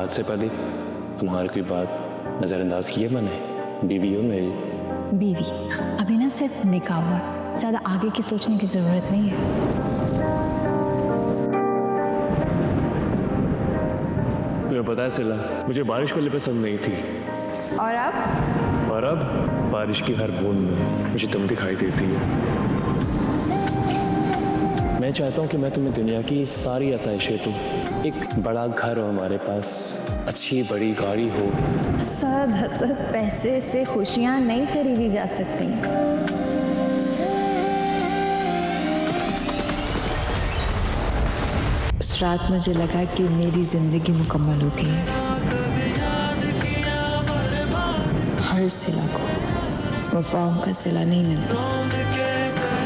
आज से पहले तुम्हारी कोई बात नज़रअंदाज की है मैंने? बीवी हो मेरी। बीवी? अभी ना सिर्फ निकाह हुआ, ज़्यादा आगे की सोचने की ज़रूरत नहीं है। तुम्हें पता है सिला, मुझे बारिश पहले पसंद नहीं थी, और अब बारिश की हर बूंद में मुझे तुम दिखाई देती है। मैं चाहता हूँ कि मैं तुम्हें दुनिया की सारी आसाइशें दूँ, एक बड़ा घर हो हमारे पास, अच्छी बड़ी गाड़ी हो। सद हसद पैसे से खुशियाँ नहीं खरीदी जा सकती। उस रात मुझे लगा कि मेरी जिंदगी मुकम्मल हो गई है। हर सिला को वफाओं का सिला नहीं मिलता।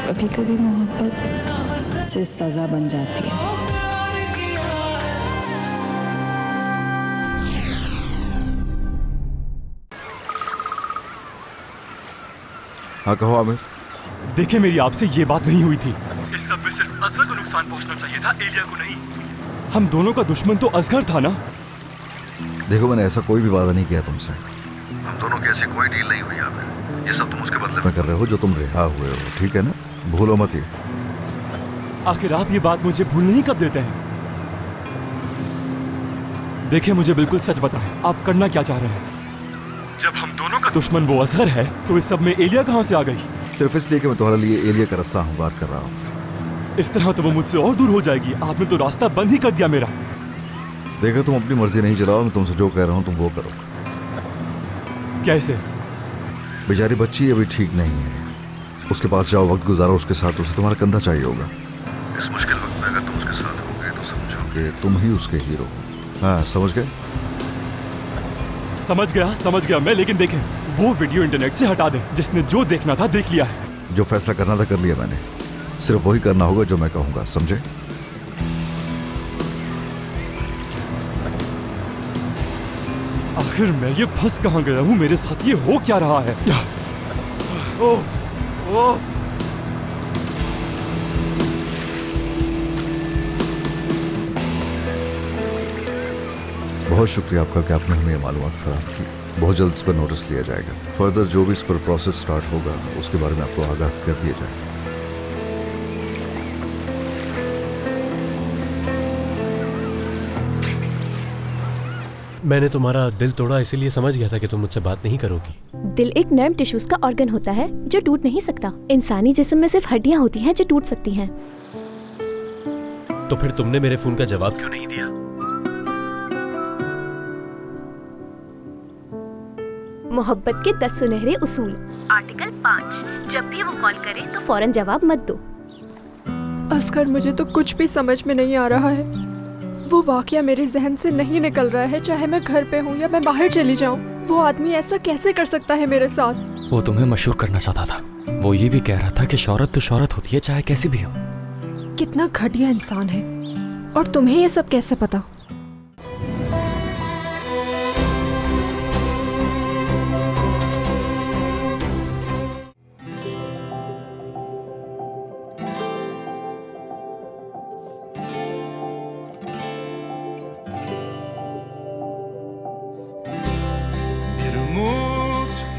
कभी कभी मोहब्बत सिर्फ सजा बन जाती है। हाँ कहो आमिर। देखिए, मेरी आपसे ये बात नहीं हुई थी। इस सब में सिर्फ असगर को नुकसान पहुंचना चाहिए था, एलिया को नहीं। हम दोनों का दुश्मन तो असगर था ना। देखो, मैंने ऐसा कोई भी वादा नहीं किया तुमसे। हम दोनों की ऐसी कोई डील नहीं हुई आमिर। ये सब तुम उसके बदले में कर रहे हो जो तुम रिहा हुए हो, ठीक है ना? भूलो मत ये। आखिर आप ये बात मुझे भूलने ही कब देते हैं? देखिए, मुझे बिल्कुल सच बताएं, आप करना क्या चाह रहे हैं? जब हम दोनों का दुश्मन वो असगर है, तो इस सब में एलिया कहाँ से आ गई? सिर्फ इसलिए कि मैं तुम्हारे लिए एलिया का रास्ता हमवार कर रहा हूँ। इस तरह तो वो मुझसे और दूर हो जाएगी। आपने तो रास्ता बंद ही कर दिया मेरा। देखो, तुम अपनी मर्जी नहीं चलाओ। मैं तुमसे जो कह रहा हूँ तुम वो करो। कैसे? बेचारी बच्ची अभी ठीक नहीं है, उसके पास जाओ, वक्त गुजारो उसके साथ। उसे तुम्हारा कंधा चाहिए होगा। इस मुश्किल वक्त में अगर तुम उसके साथ होगे तो समझो कि तुम ही उसके हीरो हो। हाँ, समझ गए? समझ गया मैं। लेकिन देखें, वो वीडियो इंटरनेट से हटा दें। जिसने जो देखना था देख लिया है। जो फैसला करना था कर लिया मैंने। सिर्फ वही करना होगा जो मैं कहूँगा, समझे? आखिर मैं ये फंस कहाँ गया हूँ? मेरे साथ ये हो क्या रहा है? ओह बहुत शुक्रिया आपका कि आपने हमें ये मालूमात फराहम की। बहुत जल्द इस पर नोटिस लिया जाएगा। फर्दर जो भी इस पर प्रोसेस स्टार्ट होगा उसके बारे में आपको आगाह कर दिया जाएगा। मैंने तुम्हारा दिल तोड़ा, इसीलिए समझ गया था कि तुम मुझसे बात नहीं करोगी। दिल एक नर्म टिश्यूज का ऑर्गन होता है जो टूट नहीं सकता। इंसानी जिस्म में सिर्फ हड्डियां होती हैं जो टूट सकती हैं। तो फिर तुमने मेरे फोन का जवाब क्यों नहीं दिया? मोहब्बत के 10 सुनहरे उसूल। आर्टिकल 5, जब भी वो कॉल करे तो फौरन जवाब मत दो। असगर, मुझे तो कुछ भी समझ में नहीं आ रहा है। वो वाकया मेरे जहन से नहीं निकल रहा है, चाहे मैं घर पे हूँ या मैं बाहर चली जाऊँ। वो आदमी ऐसा कैसे कर सकता है मेरे साथ? वो तुम्हें मशहूर करना चाहता था। वो ये भी कह रहा था कि शोहरत तो शोहरत होती है, चाहे कैसी भी हो। कितना घटिया इंसान है। और तुम्हें ये सब कैसे पता?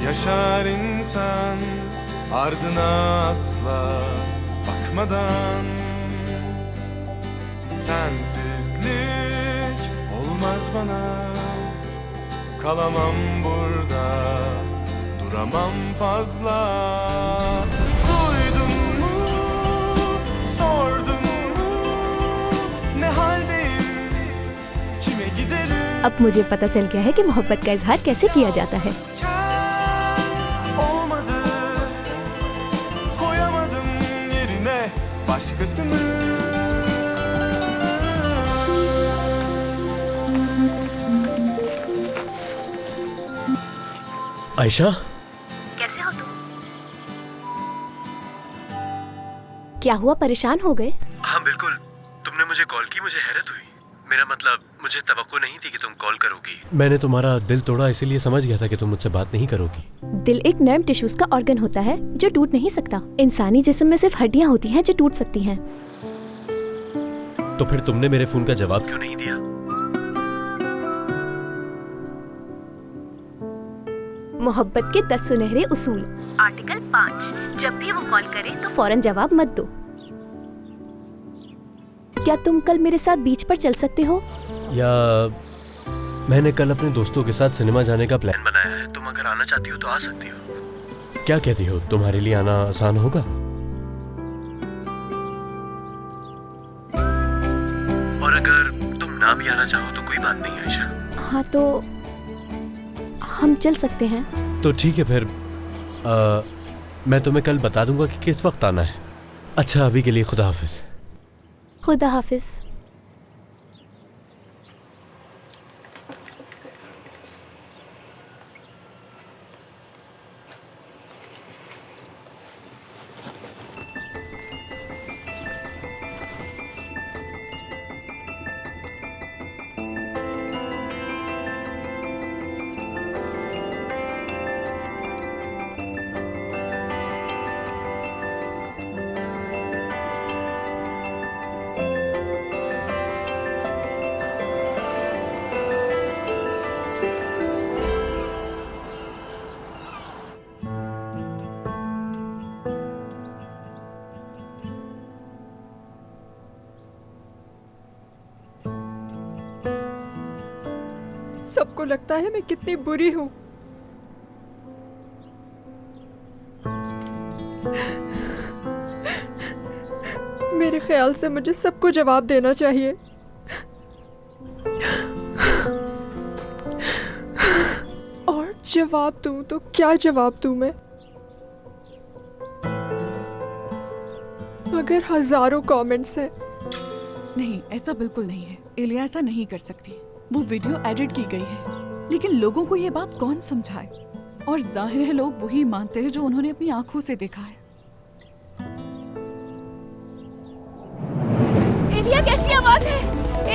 Yaşar insan ardına asla bakmadan. Sensizlik olmaz bana, kalamam burada, duramam fazla. Duydun mu, sordun mu, ne haldeyim, kime giderim? अब मुझे पता चल गया है कि मोहब्बत का इजहार कैसे किया जाता है। Başkasını. आयशा, कैसे हो तुम? क्या हुआ, परेशान हो गए? हाँ बिल्कुल। तुमने मुझे कॉल की, मुझे हैरत हुई। मेरा मतलब, मुझे तवक्को नहीं थी कि तुम कॉल करोगी। मैंने तुम्हारा दिल तोड़ा, इसीलिए समझ गया था कि तुम मुझसे बात नहीं करोगी। दिल एक नर्म टिश्यूज का ऑर्गन होता है जो टूट नहीं सकता। इंसानी जिस्म में सिर्फ हड्डियां होती हैं जो टूट सकती हैं। तो फिर तुमने मेरे फोन का जवाब क्यों नहीं दिया? मोहब्बत के 10 सुनहरे उसूल। आर्टिकल 5, जब भी वो कॉल करे तो फौरन जवाब मत दो। क्या तुम कल मेरे साथ बीच पर चल सकते हो? या मैंने कल अपने दोस्तों के साथ सिनेमा जाने का प्लान बनाया है। तुम अगर आना चाहती हो तो आ सकती हो। क्या कहती हो, तुम्हारे लिए आना आसान होगा? और अगर तुम ना भी आना चाहो तो कोई बात नहीं आयशा। हाँ तो हम चल सकते हैं। तो ठीक है फिर मैं तुम्हें कल बता दूंगा कि किस वक्त आना है। अच्छा अभी के लिए खुदा हाफिज। खुदा हाफिज। सबको लगता है मैं कितनी बुरी हूँ। मेरे ख्याल से मुझे सबको जवाब देना चाहिए। और जवाब दूँ तो क्या जवाब दूँ मैं? अगर हजारों कमेंट्स हैं। नहीं, ऐसा बिल्कुल नहीं है। एलिया ऐसा नहीं कर सकती। वो वीडियो एडिट की गई है, लेकिन लोगों को ये बात कौन समझाए? और जाहिर है लोग वही मानते हैं जो उन्होंने अपनी आंखों से देखा है। एलिया कैसी आवाज है?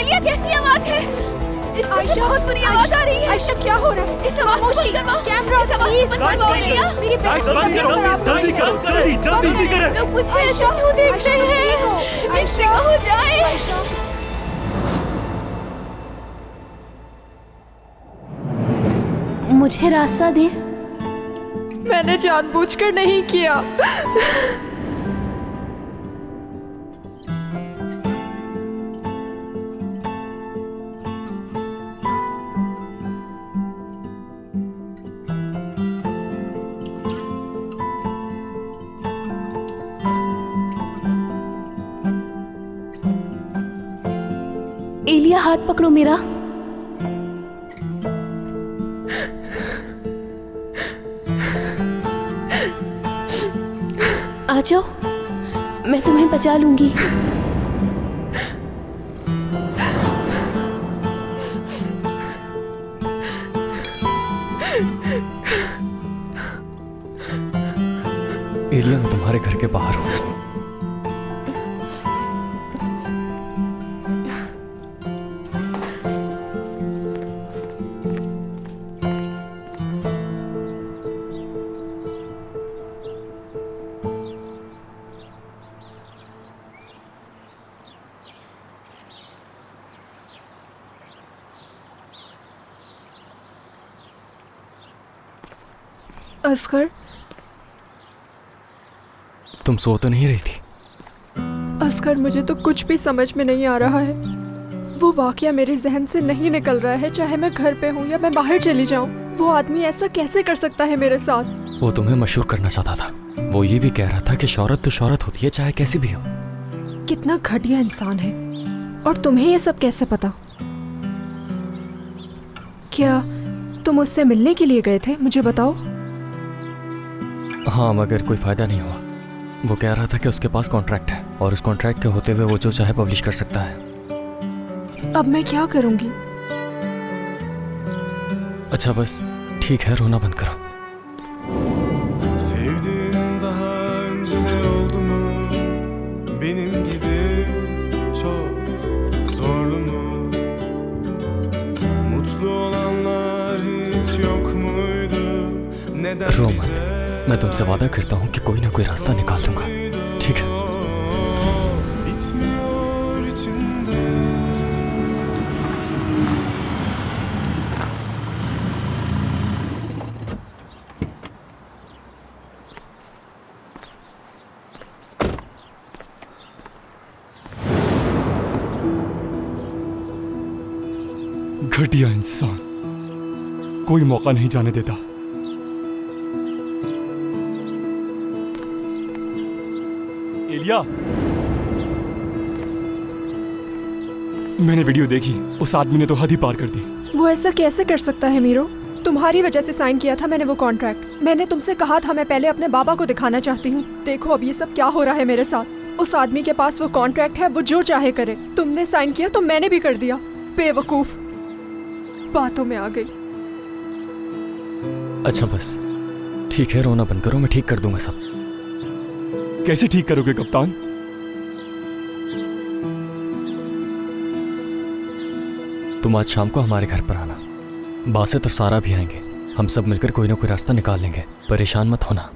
एलिया कैसी आवाज है? इसमें से बहुत बुरी आवाज आ रही है। आयशा क्या हो रहा है? इस आवाज को बंद करवाओ। कैमरा इस आवाज को बंद करवाओ एलिया। मेरी जल्दी करो, जल्दी करें। लोग मुझे ऐसे क्यों देख रहे हैं? इनसे कहो जाए। मुझे रास्ता दे। मैंने जानबूझकर नहीं किया। एलिया हाथ पकड़ो मेरा। आ जाओ, मैं तुम्हें बचा लूंगी। एलिया मैं तुम्हारे घर के बाहर हूँ। असगर, तुम सो तो नहीं रही थी? असगर मुझे तो कुछ भी समझ में नहीं आ रहा है। वो वाकया मेरे जहन से नहीं निकल रहा है, चाहे मैं घर पे हूँ या मैं बाहर चली जाऊँ। वो आदमी ऐसा कैसे कर सकता है मेरे साथ? वो तुम्हें मशहूर करना चाहता था। वो ये भी कह रहा था कि शौहरत तो शौहरत होती है, चाहे कैसी भी हो। कितना घटिया इंसान है। और तुम्हें ये सब कैसे पता? क्या तुम उससे मिलने के लिए गए थे? मुझे बताओ। हाँ, मगर कोई फायदा नहीं हुआ। वो कह रहा था कि उसके पास कॉन्ट्रैक्ट है और उस कॉन्ट्रैक्ट के होते हुए वो जो चाहे पब्लिश कर सकता है। अब मैं क्या करूंगी? अच्छा बस ठीक है, रोना बंद करो। Sevdiğin daha önce de oldu mu? Benim gibi çok zorlu mu? Mutlu olanlar hiç yok muydu? Neden रो bize मत, मैं तुमसे वादा करता हूँ कि कोई ना कोई रास्ता निकाल दूंगा, ठीक है? bitmiyor içimde? घटिया इंसान, कोई मौका नहीं जाने देता। एलिया, मैंने वीडियो देखी, उस आदमी ने तो हद ही पार कर दी। वो ऐसा कैसे कर सकता है मीरो? तुम्हारी वजह से साइन किया था मैंने वो कॉन्ट्रैक्ट। मैंने तुमसे कहा था मैं पहले अपने बाबा को दिखाना चाहती हूँ। देखो अब ये सब क्या हो रहा है मेरे साथ। उस आदमी के पास वो कॉन्ट्रैक्ट है, वो जो चाहे करे। तुमने साइन किया तो मैंने भी कर दिया। बेवकूफ, बातों में आ गई। अच्छा बस ठीक है, रोना बंद करो, मैं ठीक कर दूंगा सब। कैसे ठीक करोगे कप्तान? तुम आज शाम को हमारे घर पर आना, बासित और सारा भी आएंगे। हम सब मिलकर कोई ना कोई रास्ता निकाल लेंगे, परेशान मत होना।